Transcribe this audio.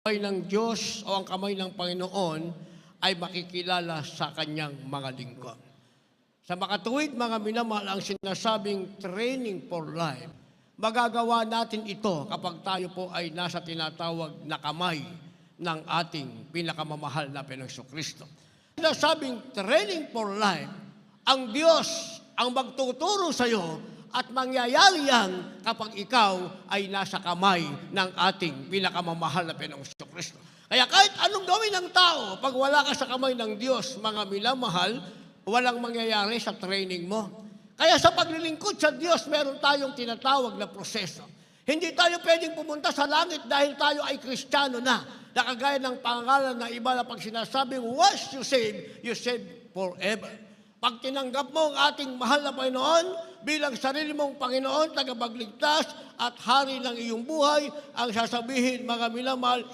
kamay ng Diyos o ang kamay ng Panginoon ay makikilala sa kanyang mga lingkod. Sa makatuwid, mga minamahal, ang sinasabing training for life, magagawa natin ito kapag tayo po ay nasa tinatawag na kamay ng ating pinakamamahal na Panginoong-Kristo. Sinasabing training for life, ang Diyos ang magtuturo sa iyo at mangyayari yan kapag ikaw ay nasa kamay ng ating pinakamamahal na Panginoong-Kristo. Kaya kahit anong gawin ng tao, pag wala ka sa kamay ng Diyos, mga minamahal, walang mangyayari sa training mo. Kaya sa paglilingkod sa Diyos, meron tayong tinatawag na proseso. Hindi tayo pwedeng pumunta sa langit dahil tayo ay Kristiyano na. Nakagaya ng pangalan na iba na pag sinasabing, once you save forever. Pag tinanggap mo ang ating mahal na Panginoon bilang sarili mong Panginoon, tagapagligtas at hari ng iyong buhay, ang sasabihin, mga minamahal,